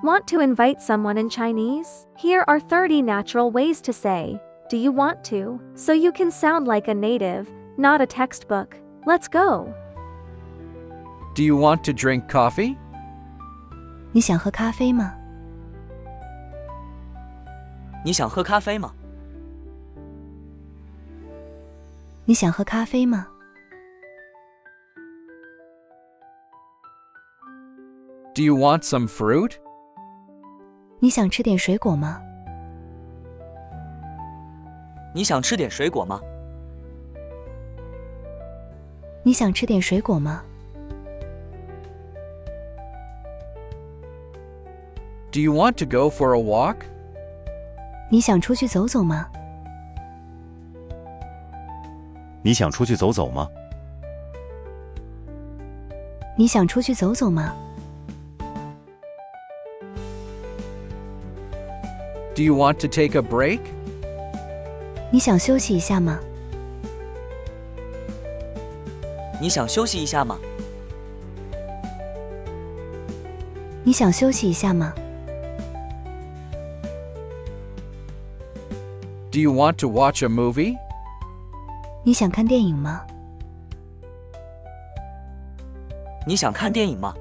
Want to invite someone in Chinese? Here are 30 natural ways to say, do you want to? So you can sound like a native, not a textbook. Let's go. Do you want to drink coffee? 你想喝咖啡吗？你想喝咖啡吗？你想喝咖啡吗？ Do you want some fruit? 你想吃点水果吗？你想吃点水果吗？你想吃点水果吗？ Do you want to go for a walk? 你想出去走走吗？你想出去走走吗？你想出去走走吗？ Do you want to take a break? 你想休息一下吗？你想休息一下吗？你想休息一下吗？ Do you want to watch a movie? 你想看电影吗？你想看电影吗？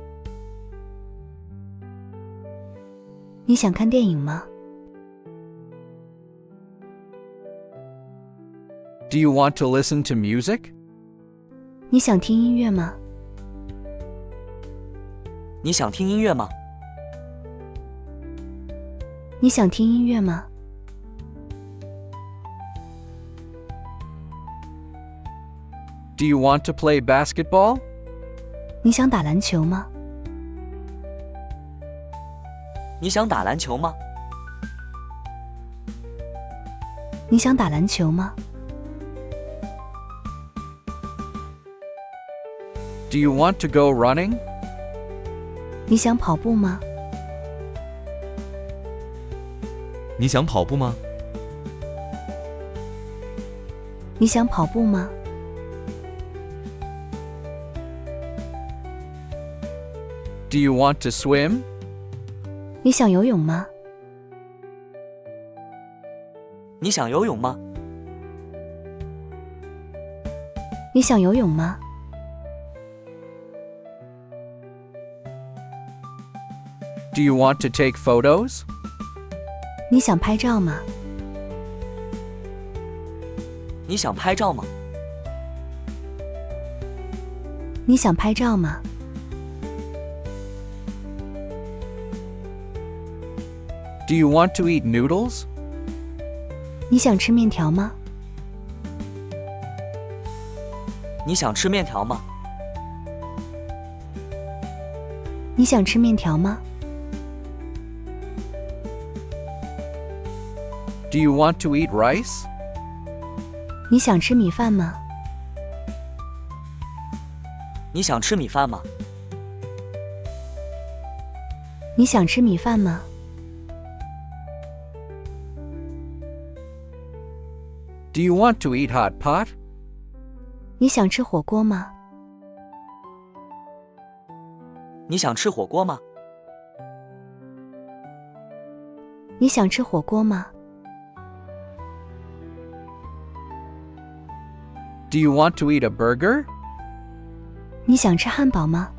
你想看电影吗？ Do you want to listen to music? 你想听音乐吗？你想听音乐吗？你想听音乐吗？ Do you want to play basketball? 你想打篮球吗？你想打篮球吗？你想打篮球吗？ Do you want to go running? 你想跑步吗？你想跑步吗？你想跑步吗？ Do you want to swim? 你想游泳吗？你想游泳吗？你想游泳吗？ Do you want to take photos? 你想拍照吗？你想拍照吗？你想拍照吗？ Do you want to eat noodles? 你想吃面条吗？你想吃面条吗？你想吃面条吗？ Do you want to eat rice? 你想吃米饭吗？你想吃米饭吗？你想吃米饭吗？ Do you want to eat hot pot? 你想吃火锅吗？你想吃火锅吗？你想吃火锅吗？ Do you want to eat a burger? 你想吃汉堡吗？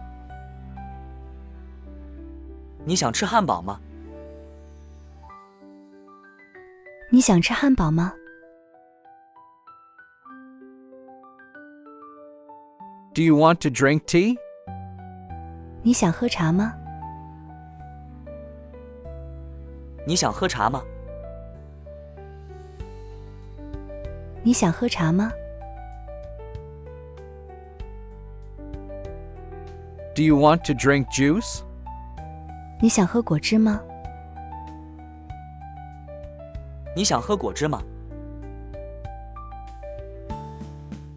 你想吃汉堡吗？你想吃汉堡吗？ Do you want to drink tea? 你想喝茶吗？你想喝茶吗？你想喝茶吗？ Do you want to drink juice? 你想喝果汁吗？你想喝果汁吗？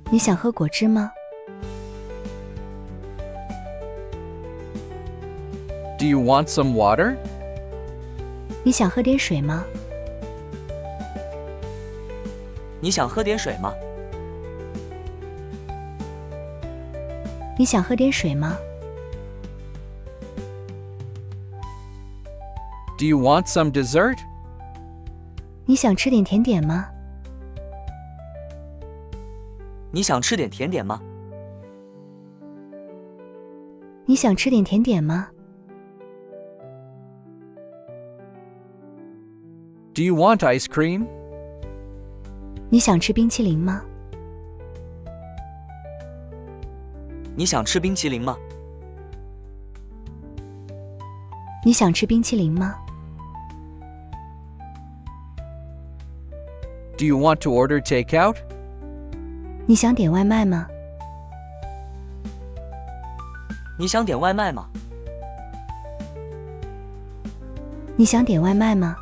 你想喝果汁吗？ Do you want some water? 你想喝点水吗？你想喝点水吗？你想喝点水吗？ Do you want some dessert? 你想吃点甜点吗？你想吃点甜点吗？你想吃点甜点吗？ Do you want ice cream? 你想吃冰淇淋吗？你想吃冰淇淋吗？你想吃冰淇淋吗？ Do you want to order takeout? 你想点外卖吗？你想点外卖吗？你想点外卖吗？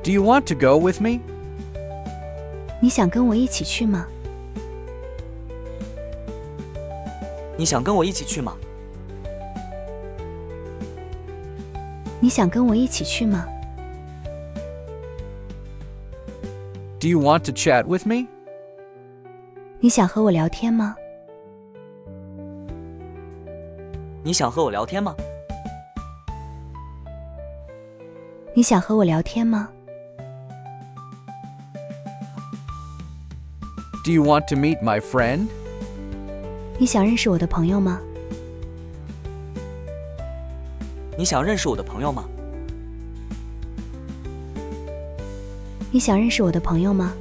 Do you want to go with me? 你想跟我一起去吗？你想跟我一起去吗？你想跟我一起去吗？ Do you want to chat with me? 你想和我聊天吗？你想和我聊天吗？你想和我聊天吗？ Do you want to meet my friend? 你想认识我的朋友吗？你想认识我的朋友吗？你想认识我的朋友吗？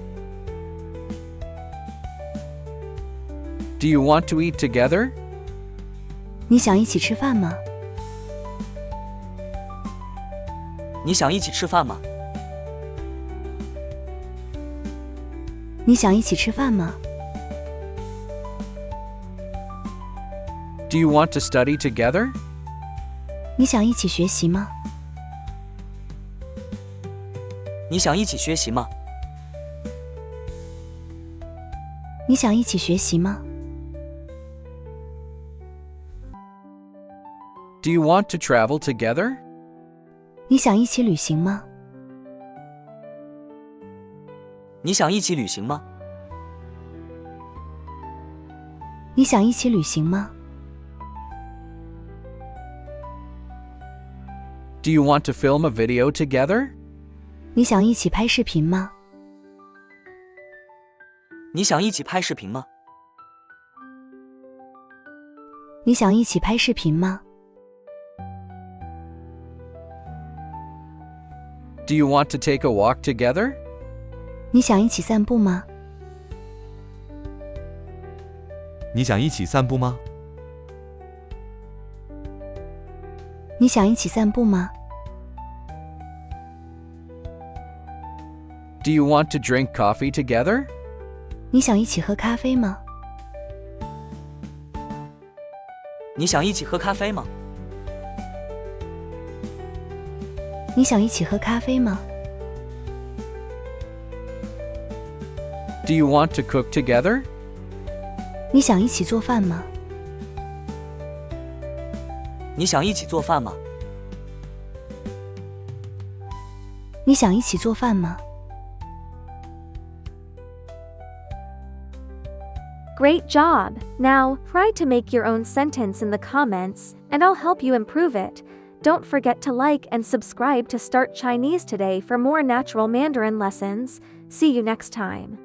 Do you want to eat together? 你想一起吃饭吗？你想一起吃饭吗？你想一起吃饭吗？ Do you want to study together? 你想一起学习吗？你想一起学习吗？你想一起学习吗？ Do you want to travel together? 你想一起旅行吗？你想一起旅行吗？你想一起旅行吗？ Do you want to film a video together? 你想一起拍视频吗？你想一起拍视频吗？你想一起拍视频吗？ Do you want to take a walk together? 你想一起散步吗？你想一起散步吗？你想一起散步吗？ Do you want to drink coffee together? 你想一起喝咖啡吗？你想一起喝咖啡吗？你想一起喝咖啡吗？ Do you want to cook together? 你想一起做饭吗？你想一起做饭吗？你想一起做饭吗？ Great job! Now, try to make your own sentence in the comments, and I'll help you improve it. Don't forget to like and subscribe to Start Chinese Today for more natural Mandarin lessons. See you next time.